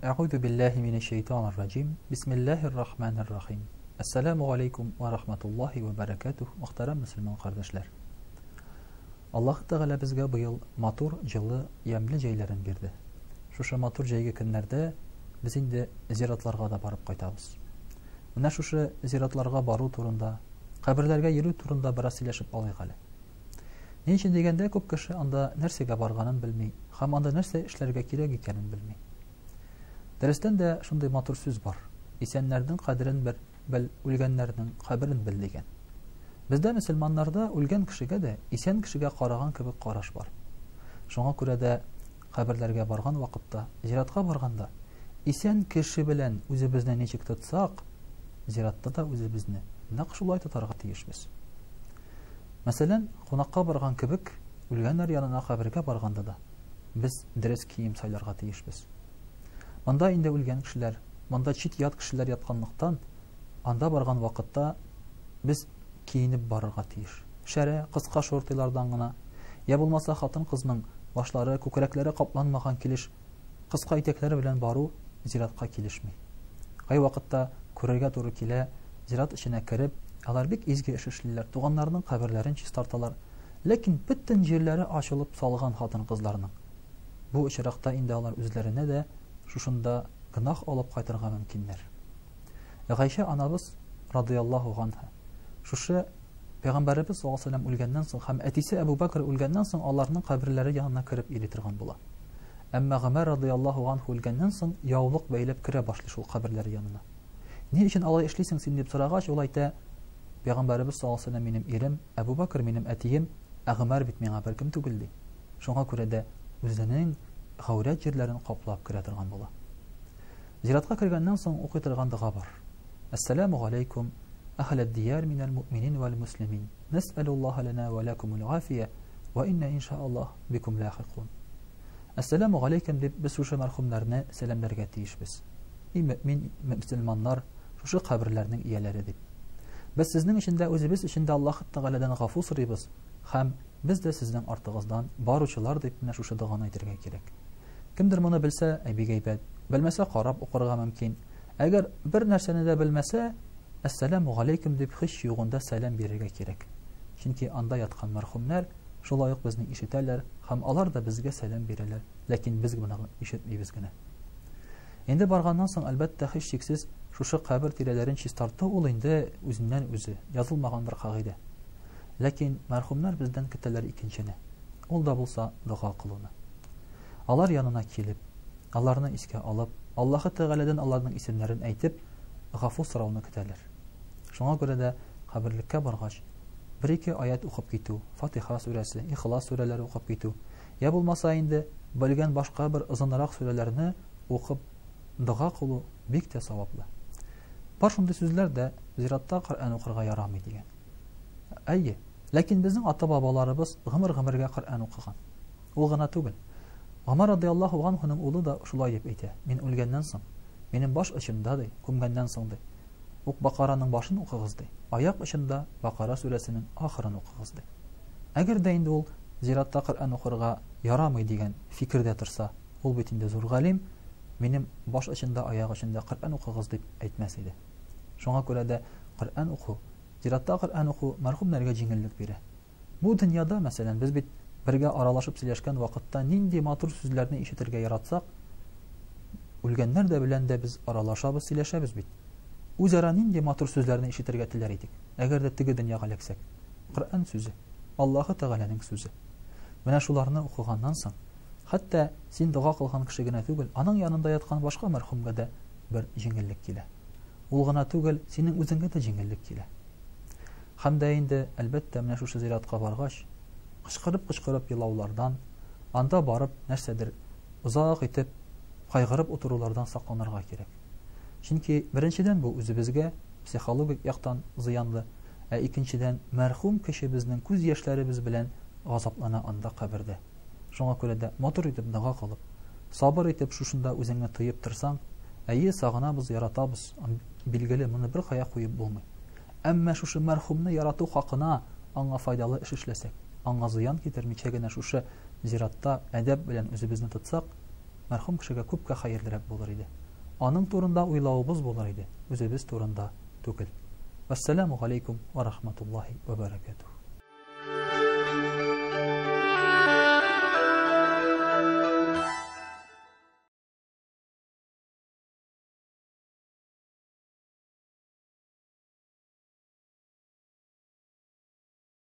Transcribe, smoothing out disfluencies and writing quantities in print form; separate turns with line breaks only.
أعوذ بالله من الشيطان الرجيم بسم الله الرحمن الرحيم السلام عليكم ورحمة الله وبركاته محترم مسلمان kardeşler. Allah Teala bizge bu yıl matur, жылы, ямлы жайларын берді. Шушы матур жайгы күннәрдә без инде зиратларга да барып кайтабыз. Менә шушы зиратларга бару турында, каберләргә йөрү турында бераз сөйләшеп алыйк әле. Ни өчен дигәндә, күп кеше анда нәрсәгә барганын белми, һәм анда нәрсә эшләргә кирәк икәнен белми. Дәрестән дә шундый матур сүз бар. Исәннәрнең кадерен бел, үлгәннәрнең каберен бел дигән. Бездә мөселманнарда үлгән кешегә дә исән кешегә караган кебек караш бар. Шуңа күрә дә каберләргә барган вакытта, зиратка барганда, исән кеше белән үзебезне ничек тотсак, зиратта да үзебезне нәкъ шулай тотарга тиешбез. Мәсәлән, кунакка барган кебек, үлгәннәр янына кабергә барганда да без дөрес кием сайларга тиешбез. Монда инде үлгән кешеләр, монда чит ят кешеләр ятканлыктан, анда барган вакытта без киенеп барырга тиеш. Шәрә, кыска шортылардан гына, я булмаса хатын-кызның башлары, күкрәкләре капланмаган килеш, кыска итәкләре белән бару зиратка килешми. Кай вакытта күрергә туры килә, зират эченә кереп, алар бик изге эш эшлиләр, туганнарның каберләрен чистарталар. Ләкин бөтен җирләре ачылып салган хатын-кызларның. Бу очракта инде алар үзләренә дә шушында гынах алып кайтырга мөмкиннәр. Гайша анабыз радиллаһу анха шушы Пәйгамбәрбез саллаллаһу алейһи ва сәллям үлгәннән соң һәм әтисе Әбу Бәкр үлгәннән соң аларның каберләре янына кереп ири торган була. Әмма Гомәр радиллаһу анху үлгәннән соң яулык бәйләп керә башлый шул каберләре янына. Ни өчен алай эшлисең син дип сорагач, ул әйтә: Пәйгамбәрбез саллаллаһу алейһи ва сәллям минем ирем, Әбу Бәкр минем әтием, ә Гомәр бит миңа беркем түгел ди. Шуңа күрә дә үзенең гәүрәт җирләрен каплап керә торган була. Зиратка кергәннән соң укый торган дуга бар. Ассаламу алейкум أهل الديار من المؤمنين والمسلمين نسأل الله لنا ولكم العافية وإن إن شاء الله بكم لاحقون. السلام عليكم biz şuşa mərhumlarına səlamlarga tiyişbiz. Mümin müsəlmanlar şuşa qəbirlərinin iyələri dip. Biz sizin içində özünüz içində Allah Teala'dan ғафу сорыйбыз. Һәм biz də sizdən artığızdan barучылар дип менә şuşa доганы әйтергә кирәк. Кемдер моны белсә, бик әйбәт. Белмәсә карап укырга мөмкин. Әгәр бер нәрсәне дә белмәсә, Ассаламу алейкум дип хиш югында сәлам бирергә кирәк. Чөнки анда яткан мәрхүмнәр шулай ук безне ишетәләр һәм алар да безгә сәлам бирәләр, ләкин без моны ишетмибез генә. Инде барганнан соң әлбәттә һич шиксез шушы кабер тирәләрен чистарту ул инде үзеннән үзе язылмаган бер кагыйдә. Ләкин мәрхүмнәр бездән көтәләр икенчене. Ул да булса дуга кылуны. Алар янына килеп, аларны искә алып, Аллаһ Тәгаләдән аларның исемнәрен әйтеп, ғафу сорауны көтәләр. Шуңа күрә дә каберлеккә баргач, бер-ике аят укып китү, Фатиха сүрәсе, Ихлас сүрәләре укып китү, я булмаса инде белгән башка бер озынрак сүрәләрне укып дуга кылу бик тә саваплы. Бар шундый сүзләр дә зиратта Коръән укырга ярамый дигән. Әйе, ләкин безнең ата-бабаларыбыз гомер-гомергә Коръән укыган. Ул гына түгел. Омар радиллаһу анһуның улы да шулай дип әйтә: Мин үлгәннән соң минем баш очында ди, күмгәннән соң ди, ук Бакараның башын укыгыз ди, аяк очында Бакара сүрәсенең ахырын укыгыз ди. Әгәр дә инде ул зиратта Коръән укырга ярамый дигән фикердә торса, ул бит инде зур галим, минем баш очында, аяк очында Коръән укыгыз дип әйтмәс иде. Шуңа күрә дә Коръән уку, зиратта Коръән уку мәрхүмнәргә җиңеллек бирә. Бу дөньяда, мәсәлән, без бит бергә аралашып сөйләшкән вакытта нинди матур сүзләрне ишетергә яратсак, үлгәннәр дә белән дә без аралашабыз, сөйләшәбез бит. Үзара нинди матур сүзләрне ишетергә теләр идек. Әгәр дә теге дөньяга эләксәк, Коръән сүзе, Аллаһ Тәгаләнең сүзе. Менә шуларны укыганнан соң, хәтта син дуга кылган кеше генә түгел, аның янында яткан башка мәрхүмгә дә бер җиңеллек килә. Ул гына түгел, синең үзеңгә дә җиңеллек килә. Һәм дә инде әлбәттә менә шушы зиратка баргач, кычкырып елаулардан, анда барып нәрсәдер узак итеп кайгырып утырулардан сакланырга кирәк. Чөнки беренчедән бу үзебезгә психологик яктан зыянлы, ә икенчедән мәрхүм кеше безнең күз яшьләребез белән газаплана анда кабердә. Шуңа күрә дә матур итеп дуга кылып, сабыр итеп шушында үзеңне тыеп торсаң, әйе, сагынабыз, яратабыз, билгеле, моны бер кая куеп булмый. Әмма шушы мәрхүмне ярату хакына аңа файдалы эш эшләсәк, аңа зыян китермичә генә шушы зиратта әдәп белән үзебезне тотсак, мәрхүм кешегә күпкә хәерлерәк булыр иде. Аның турында уйлавыбыз булыр иде, үзебез турында түгел. Вассаламу алейкум ва рахматуллахи ва баракатух.